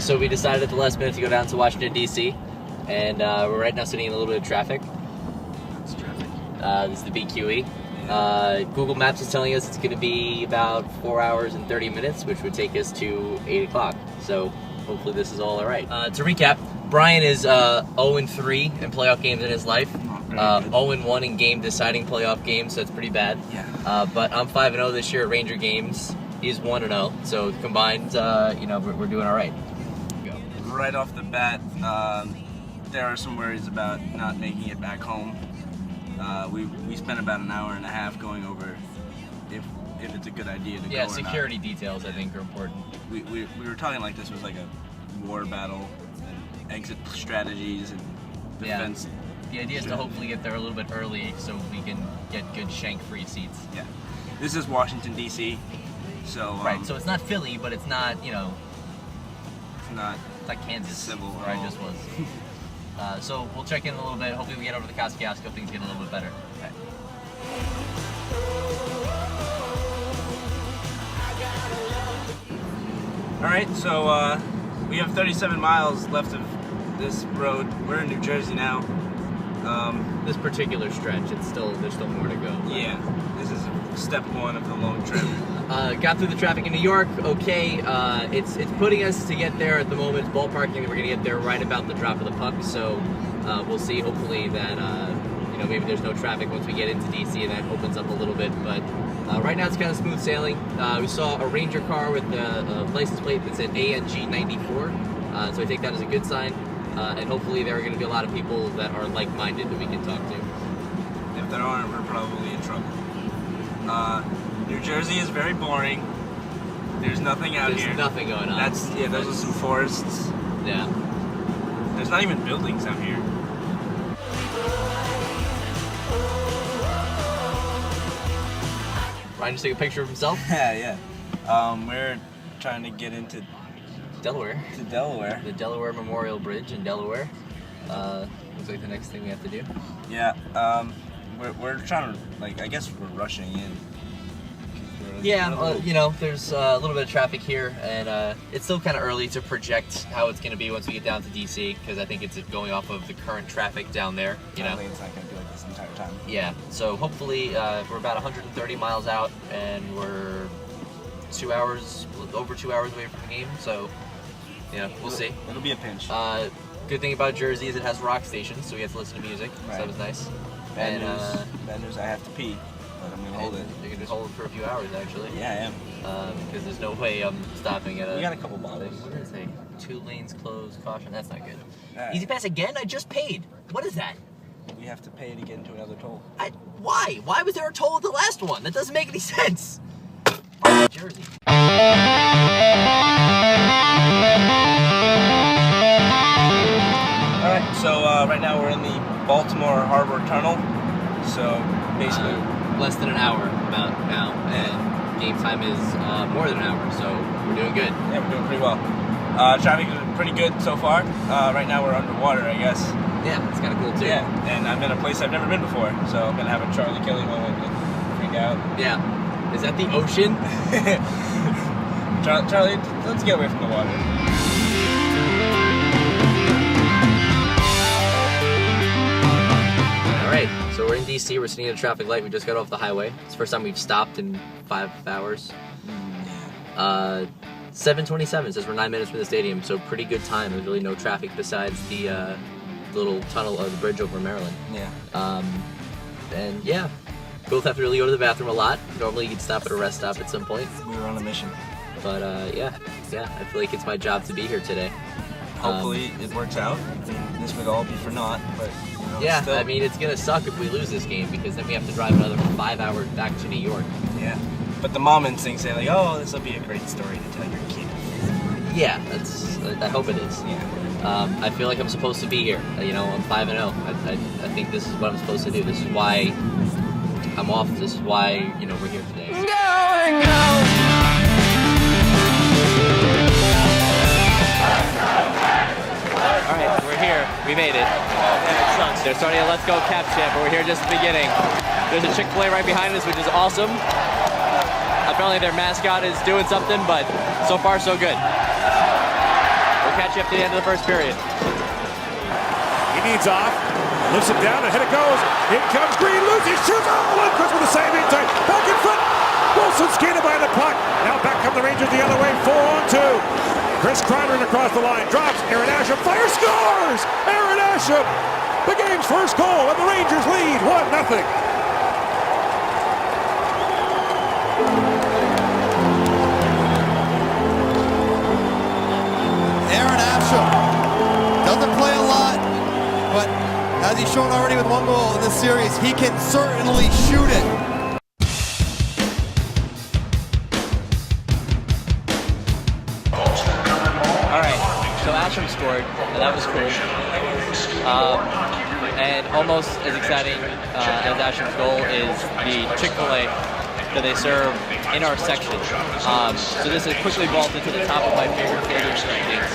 So we decided at the last minute to go down to Washington, D.C., and we're right now sitting in a little bit of traffic. It's traffic. This is the BQE. Google Maps is telling us it's going to be about 4 hours and 30 minutes, which would take us to 8 o'clock. So hopefully this is all alright. To recap, Brian is 0-3 in playoff games in his life. 0-1 in game-deciding playoff games, so that's pretty bad. Yeah. But I'm 5-0 this year at Ranger games. He's 1-0, so combined, we're doing all right. Go. Right off the bat, there are some worries about not making it back home. We spent about an hour and a half going over if it's a good idea to go or not. Yeah, security details I think are important. We were talking like this was like a war battle, and exit strategies and defense. Yeah. The idea is to hopefully get there a little bit early so we can get good shank-free seats. Yeah. This is Washington, D.C., so... right, so it's not Philly, but it's not, It's not... It's like Kansas, civil where I just was. So we'll check in a little bit. Hopefully we get over to the Kosciuszko, things get a little bit better. Okay. Alright, so we have 37 miles left of this road. We're in New Jersey now. This particular stretch, there's still more to go. Yeah, this is step one of the long trip. Got through the traffic in New York, okay. It's putting us to get there at the moment. It's ballparking that we're going to get there right about the drop of the puck, so we'll see hopefully that, maybe there's no traffic once we get into DC and that opens up a little bit, but right now it's kind of smooth sailing. We saw a Ranger car with a license plate that said ANG 94, so I take that as a good sign. And hopefully there are going to be a lot of people that are like-minded that we can talk to. If there aren't, we're probably in trouble. New Jersey is very boring. There's nothing out here. There's nothing going on. Those are some forests. Yeah. There's not even buildings out here. Ryan just took a picture of himself. Yeah. We're trying to get into Delaware. To Delaware. The Delaware Memorial Bridge in Delaware. Looks like the next thing we have to do. Yeah. We're trying to, I guess we're rushing in. Yeah, there's a little bit of traffic here, and it's still kind of early to project how it's going to be once we get down to DC, because I think it's going off of the current traffic down there. I think it's not going to be like this entire time. Yeah, so hopefully we're about 130 miles out, and we're over 2 hours away from the game, so we'll see. It'll be a pinch. Good thing about Jersey is it has rock stations, so we have to listen to music, so that was nice. Bad news, I have to pee, but I'm going to hold it. You're going to hold it for a few hours, actually. Yeah, I am. Because there's no way I'm stopping at We got a couple bottles. What did it say? 2 lanes closed, caution. That's not good. Right. Easy Pass again? I just paid. What is that? We have to pay to get into another toll. Why? Why was there a toll at the last one? That doesn't make any sense. Jersey. Alright, so right now we're in the Baltimore Harbor Tunnel. So basically less than an hour about now, and game time is more than an hour, so we're doing good. Yeah, we're doing pretty well. Traffic is pretty good so far. Right now we're underwater, I guess. Yeah, it's kind of cool too. Yeah, and I'm in a place I've never been before, so I'm gonna have a Charlie Kelly moment and freak out. Yeah. Is that the ocean? Charlie, let's get away from the water. Alright, so we're in DC, we're sitting at a traffic light, we just got off the highway. It's the first time we've stopped in 5 hours. 7:27 says we're 9 minutes from the stadium, so pretty good time. There's really no traffic besides the little tunnel or the bridge over Maryland. Yeah. And yeah, both have to really go to the bathroom a lot. Normally you'd stop at a rest stop at some point. We were on a mission. But yeah, I feel like it's my job to be here today. Hopefully it works out. I mean, this would all be for naught, but yeah, still. I mean, it's gonna suck if we lose this game because then we have to drive another 5 hours back to New York. Yeah, but the mom instincts say oh, this will be a great story to tell your kid. Yeah, I hope it is. Yeah. I feel like I'm supposed to be here. I'm 5-0. I think this is what I'm supposed to do. This is why I'm off. This is why we're here today. Alright, we're here. We made it. They're starting a Let's Go Cap Champ, but we're here just at the beginning. There's a Chick-fil-A right behind us, which is awesome. Apparently their mascot is doing something, but so far so good. We'll catch you up to the end of the first period. He needs off. Lifts it down. Ahead it goes. In comes Green. Loses. Shoots. Oh, Lundqvist with the save in time. Back in front. Wilson skated by the puck. Now back come the Rangers the other way. 4-on-2. Chris Kreider across the line. Drops. Aaron Asham fires. Scores! Aaron Asham! The game's first goal, and the Rangers lead 1-0. Aaron Asham doesn't play a lot, but as he's shown already with 1 goal in this series, he can certainly shoot it. So Asham scored, and that was cool. And almost as exciting as Asham's goal is the Chick-fil-A that they serve in our section. So this has quickly vaulted to the top of my favorite stadium rankings.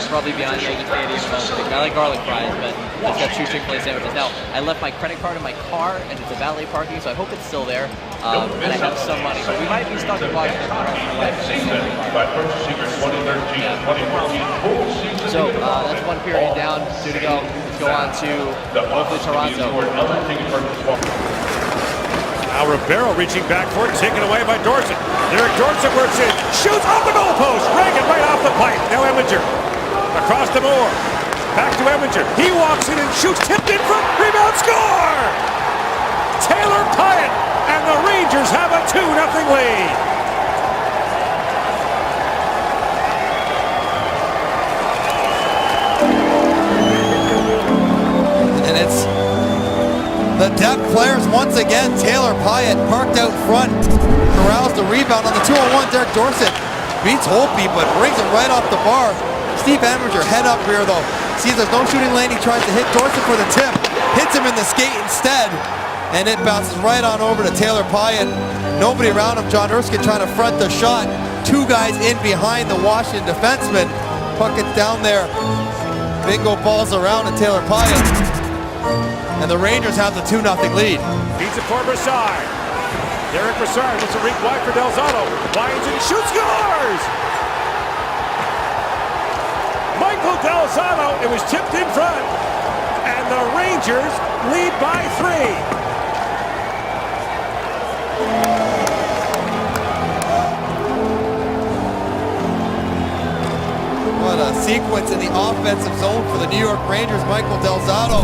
Probably beyond Yankee Stadium. I like garlic fries, but it's got 2 Chick-fil-A sandwiches. Now, I left my credit card in my car, and it's a valet parking, so I hope it's still there. And I have some money, but we might be stuck in Washington. So that's 1 period down, 2 to go. Let's go on to hopefully Toronto. Now Ribeiro reaching back for it, taken away by Dorset. Derek Dorset works in, shoots off the goalpost. Reagan right off the pipe. Now Eminger across the Moore. Back to Eminger. He walks in and shoots, tipped in front. Rebound, score! Taylor Pyatt, and the Rangers have a 2-0 lead. And it's the depth players once again. Taylor Pyatt parked out front, corrals the rebound on the 2-on-1. Derek Dorset beats Holtby, but brings it right off the bar. Steve Eminger head up here though. Sees there's no shooting lane. He tries to hit Dorset for the tip. Hits him in the skate instead. And it bounces right on over to Taylor Pyatt. Nobody around him. John Erskine trying to front the shot. 2 guys in behind the Washington defenseman. Puck it down there. Bingo balls around to Taylor Pyatt. And the Rangers have the 2-0 lead. Beats it for Brassard. Derek Brassard wants to rink wide for Delzato. Winds and shoots, scores! Michael Delzato, it was tipped in front. And the Rangers lead by 3. What a sequence in the offensive zone for the New York Rangers. Michael Delzato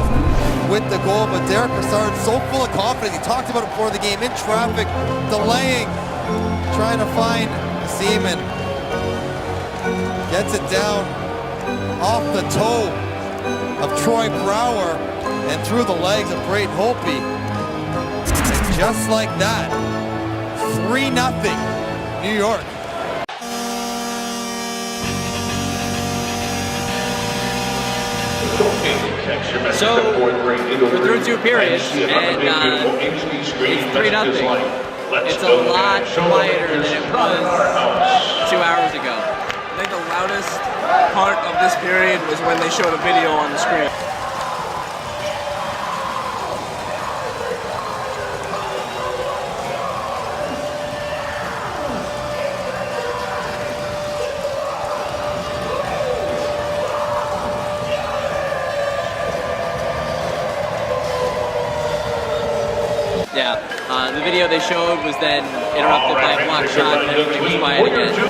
with the goal, but Derek Brassard so full of confidence. He talked about it before the game, in traffic, delaying, trying to find Seaman. Gets it down off the toe of Troy Brouwer and through the legs of Braden Holtby. And just like that, 3-0 New York. So we're through 2 periods, and it's 3-0. It's a lot quieter than it was 2 hours ago. I think the loudest part of this period was when they showed a video on the screen. Yeah, the video they showed was then interrupted by a block shot, and everything was quiet again.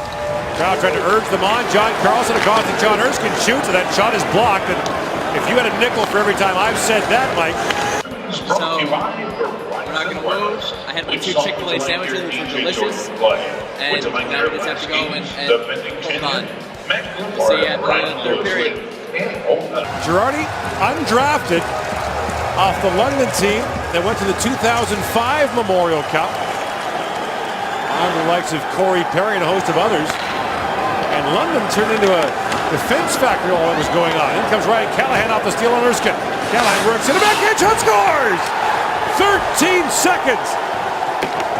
Crowd trying to urge them on. John Carlson across to John Erskine shoots, and that shot is blocked. And if you had a nickel for every time I've said that, Mike. So, we're not going to lose. I had my 2 Chick-fil-A sandwiches, which were delicious. And now we just have to go and hold on. We'll see you at the 3rd period. Girardi, undrafted, off the London team that went to the 2005 Memorial Cup. On the likes of Corey Perry and a host of others. And London turned into a defense factory all that was going on. In comes Ryan Callahan off the steal on Erskine. Callahan works in the backhand shot, scores! 13 seconds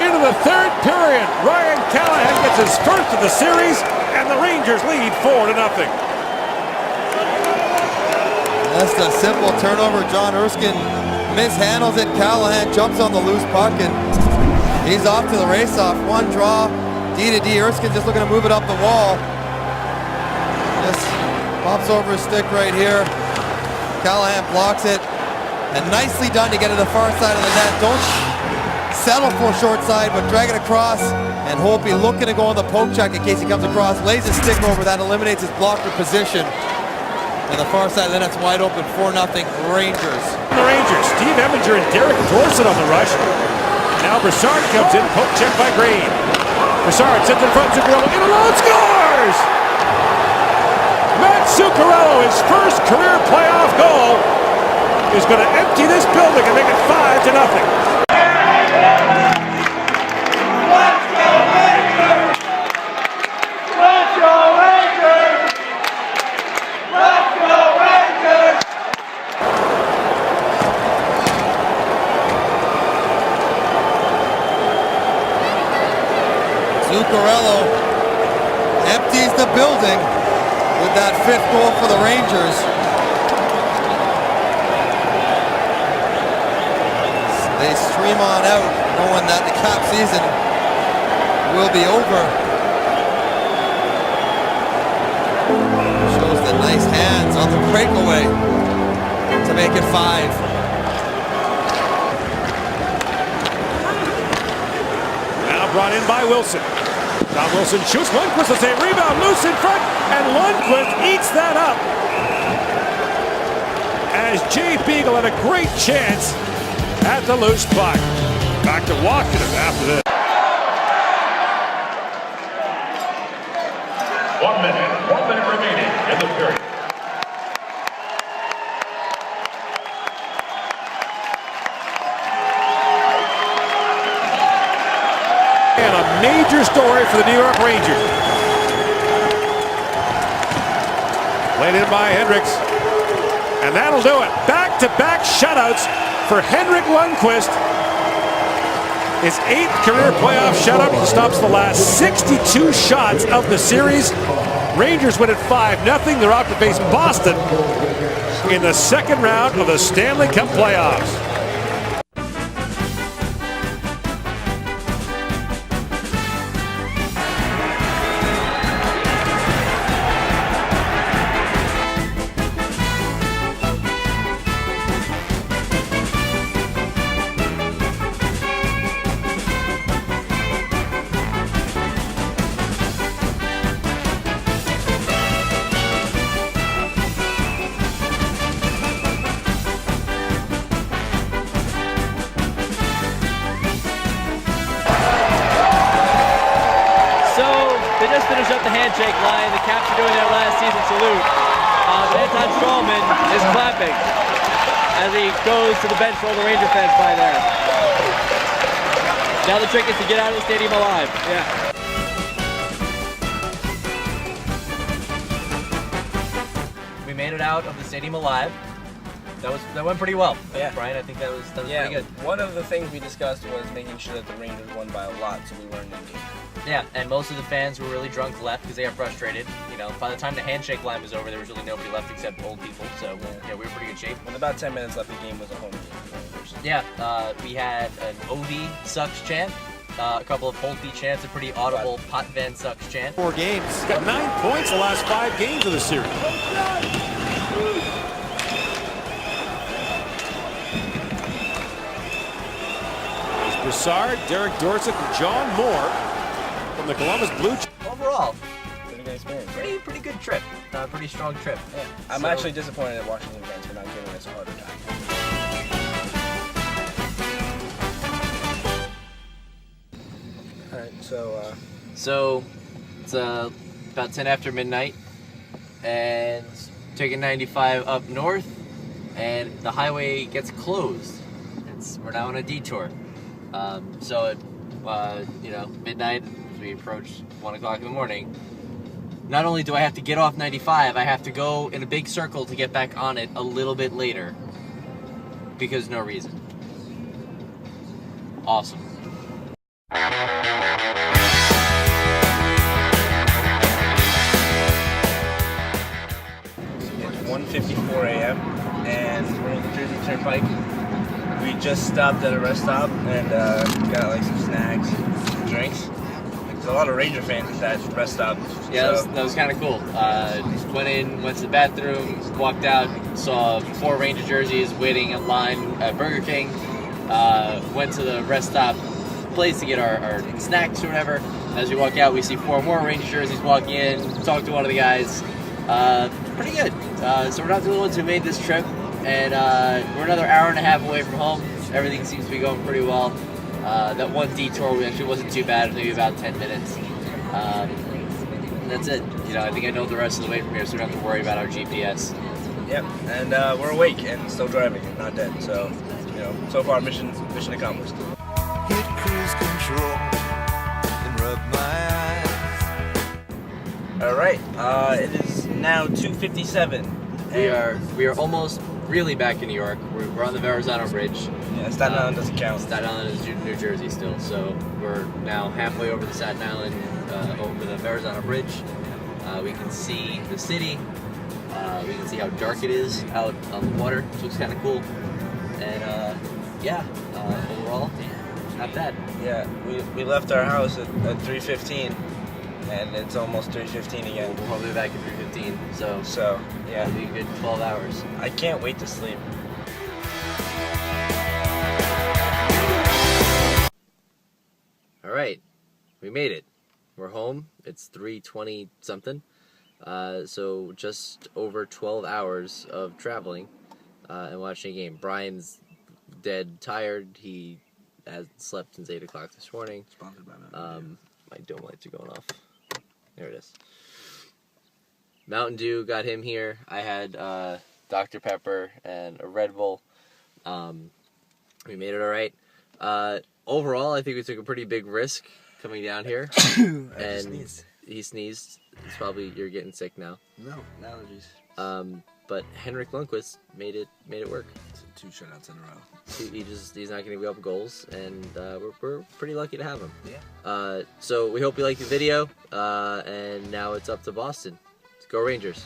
into the 3rd period. Ryan Callahan gets his first of the series, and the Rangers lead 4-0. That's a simple turnover. John Erskine mishandles it. Callahan jumps on the loose puck, and he's off to the raceoff. 1 draw, D to D. Erskine just looking to move it up the wall. Thomas pops over his stick right here. Callahan blocks it. And nicely done to get to the far side of the net. Don't settle for short side, but drag it across. And Holtby looking to go on the poke check in case he comes across. Lays his stick over. That eliminates his blocker position. And the far side of the net's wide open, 4-0 Rangers. The Rangers, Steve Eminger and Derek Dorset on the rush. Now Broussard comes in, poke check by Green. Broussard sends in front, Zuccarello in alone, scores! Matt Zuccarello, his first career playoff goal, is going to empty this building and make it 5-0. Zuccarello empties the building with that 5th goal for the Rangers. They stream on out, knowing that the cap season will be over. Shows the nice hands on the breakaway to make it 5. Now brought in by Wilson. Tom Wilson shoots. Lundqvist will say rebound, loose in front, and Lundqvist eats that up. As Jay Beagle had a great chance at the loose puck. Back to Washington after this. 1 minute remaining in the period. And a major story for the New York Rangers. Played in by Hendricks. And that'll do it. Back-to-back shutouts for Henrik Lundqvist. His 8th career playoff shutout. He stops the last 62 shots of the series. Rangers win at 5-0. They're out to face Boston in the second round of the Stanley Cup playoffs. They just finished up the handshake line. The Caps are doing their last season salute. Anton Strawman is clapping as he goes to the bench for all the Ranger fans by there. Now the trick is to get out of the stadium alive. Yeah. We made it out of the stadium alive. That went pretty well. Yeah. Brian, I think that was pretty good. One of the things we discussed was making sure that the Rangers won by a lot, so we weren't in game. Yeah, and most of the fans were really drunk left because they got frustrated. You know, by the time the handshake line was over, there was really nobody left except old people. So yeah, we were in pretty good shape. With about 10 minutes left, the game was a home game for the Rangers. Yeah, we had an Ovi sucks chant, a couple of Holtby chants, a pretty audible Potvin sucks chant. 4 games. He's got 9 points the last 5 games of the series. Broussard, Derek Dorset, and John Moore from the Columbus Blue Jackets. Overall, Pretty good experience. pretty good trip. Pretty strong trip. Yeah. I'm actually disappointed at Washington fans for not giving us a harder time. All right, So it's about 10 after midnight, and taking 95 up north, and the highway gets closed. We're now on a detour. So at midnight, as we approach 1 o'clock in the morning, not only do I have to get off 95, I have to go in a big circle to get back on it a little bit later because no reason. Awesome. It's 1:54 a.m. and we're on the Jersey Turnpike. We just stopped at a rest stop and got like some snacks, some drinks. There's a lot of Ranger fans at that rest stop. Yeah, so. that was kind of cool. Went to the bathroom, walked out, saw 4 Ranger jerseys waiting in line at Burger King. Went to the rest stop place to get our snacks or whatever. As we walk out, we see 4 more Ranger jerseys walking in. Talk to one of the guys. Pretty good. So we're not the only ones who made this trip, and we're another hour and a half away from home. Everything seems to be going pretty well. That one detour actually wasn't too bad, maybe about 10 minutes. And that's it. I think I know the rest of the way from here, so we don't have to worry about our GPS. Yep, and we're awake and still driving and not dead. So, so far mission accomplished. Hit cruise control and rub my eyes. All right, it is now 2:57. We are almost really back in New York. We're on the Verrazano Bridge. Yeah, Staten Island doesn't count. Staten Island is New Jersey still, so we're now halfway over the Staten Island, over the Verrazano Bridge. We can see the city. We can see how dark it is out on the water, which looks kind of cool. And overall, not bad. Yeah, we left our house at 3:15, and it's almost 3:15 again. We'll probably be back at 3:15, so Yeah, it'll be a good 12 hours. I can't wait to sleep. All right, we made it. We're home. It's 3:20 something. So just over 12 hours of traveling and watching a game. Brian's dead tired. He hasn't slept since 8 o'clock this morning. Sponsored by Mountain My dome lights are going off. There it is. Mountain Dew got him here. I had Dr. Pepper and a Red Bull. We made it all right. Overall, I think we took a pretty big risk coming down here. And he sneezed. It's probably you're getting sick now. No, allergies. But Henrik Lundqvist made it work. 2 shutouts in a row. He's not going to give up goals, and we're pretty lucky to have him. Yeah. So we hope you liked the video, and now it's up to Boston. Let's go Rangers.